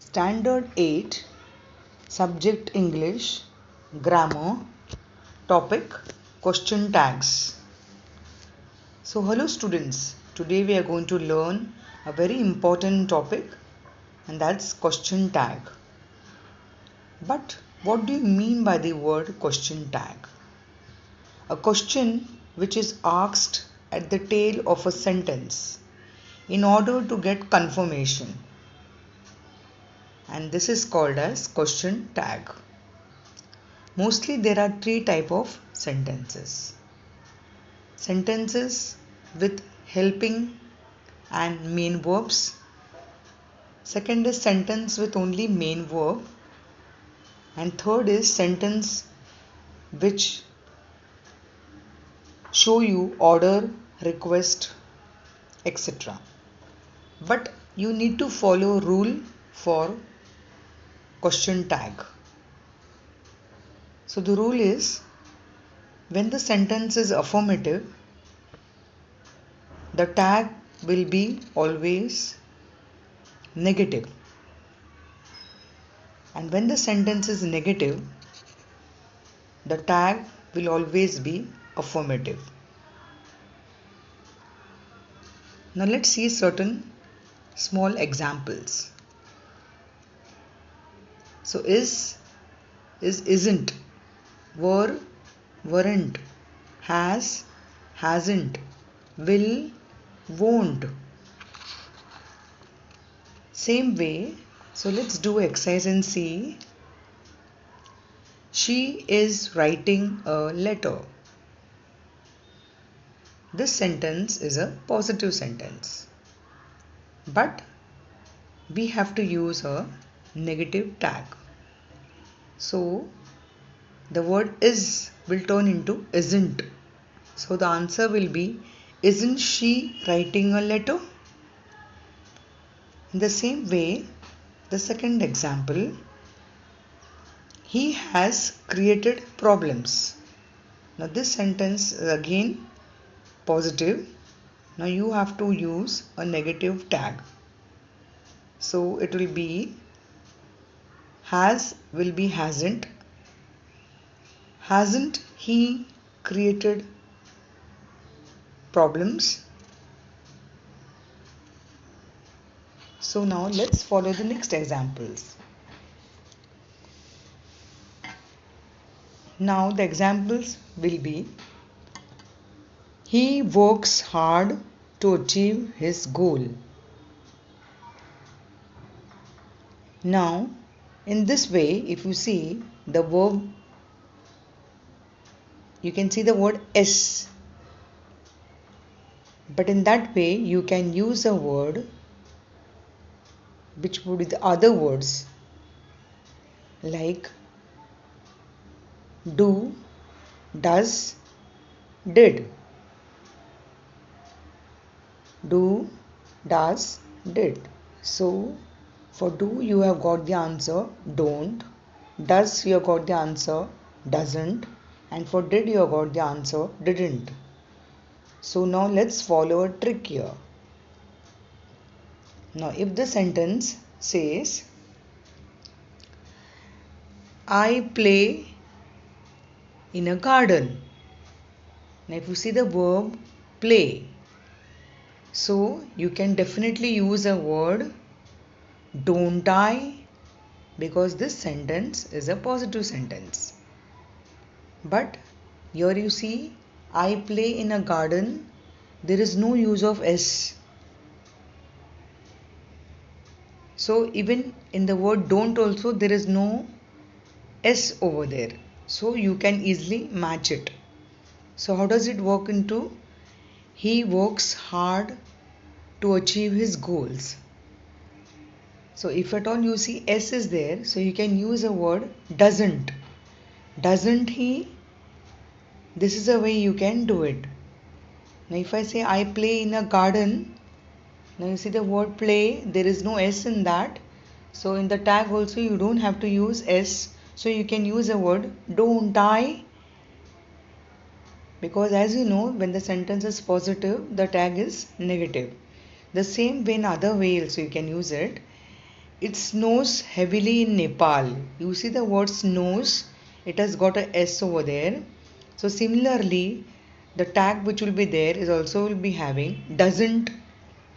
Standard 8, Subject English, Grammar, Topic Question Tags. So, hello students, today we are going to learn a very important topic, and that's question tag. But what do you mean by the word question tag? A question which is asked at the tail of a sentence in order to get confirmation, and this is called as question tag. Mostly there are three types of sentences. Sentences with helping and main verbs. Second is sentence with only main verb. And third is sentence which show you order, request, etc. But you need to follow rule for question tag. So the rule is, when the sentence is affirmative, the tag will be always negative. And when the sentence is negative, the tag will always be affirmative. Now let's see certain small examples. So is isn't, were, weren't, has, hasn't, will, won't. Same way, so let's do exercise and see. She is writing a letter. This sentence is a positive sentence, but we have to use a negative tag. So the word is will turn into isn't. So the answer will be, isn't she writing a letter? In the same way, the second example, he has created problems. Now this sentence is again positive. Now you have to use a negative tag. So it will be, has will be hasn't. Hasn't he created problems? So now let's follow the next examples. Now the examples will be, he works hard to achieve his goal. Now in this way, if you see the verb, you can see the word is, but in that way you can use a word which would be the other words like do, does, did. Do, does, did. So for do you have got the answer don't, does you have got the answer doesn't, and for did you have got the answer didn't. So now let's follow a trick here. Now if the sentence says, I play in a garden. Now if you see the verb play, so you can definitely use a word don't I, because this sentence is a positive sentence. But here you see I play in a garden, there is no use of s. So even in the word don't also there is no s over there. So you can easily match it. So how does it work into, he works hard to achieve his goals. So if at all you see s is there, so you can use a word doesn't. Doesn't he? This is a way you can do it. Now if I say I play in a garden, now you see the word play, there is no s in that. So in the tag also you don't have to use s. So you can use a word don't I, because as you know, when the sentence is positive, the tag is negative. The same way in other way also you can use it. It snows heavily in Nepal. You see the word snows, it has got a S over there. So similarly, the tag which will be there is also will be having doesn't.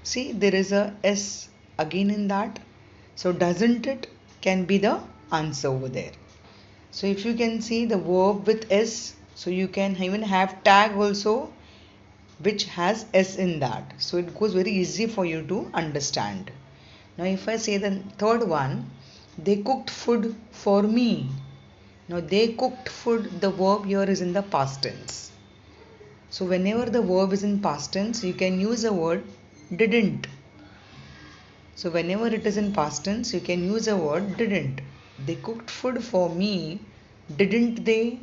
See, there is a S again in that. So doesn't it can be the answer over there. So if you can see the verb with S, so you can even have tag also which has S in that. So it goes very easy for you to understand. Now if I say the third one, they cooked food for me. Now they cooked food, the verb here is in the past tense. So whenever the verb is in past tense, you can use a word didn't. So whenever it is in past tense, you can use a word didn't. They cooked food for me, didn't they?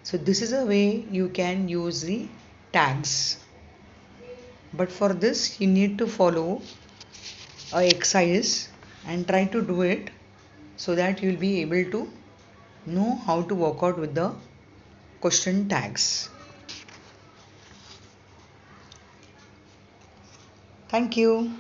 So this is a way you can use the tags. But for this, you need to follow a exercise and try to do it so that you will be able to know how to work out with the question tags. Thank you.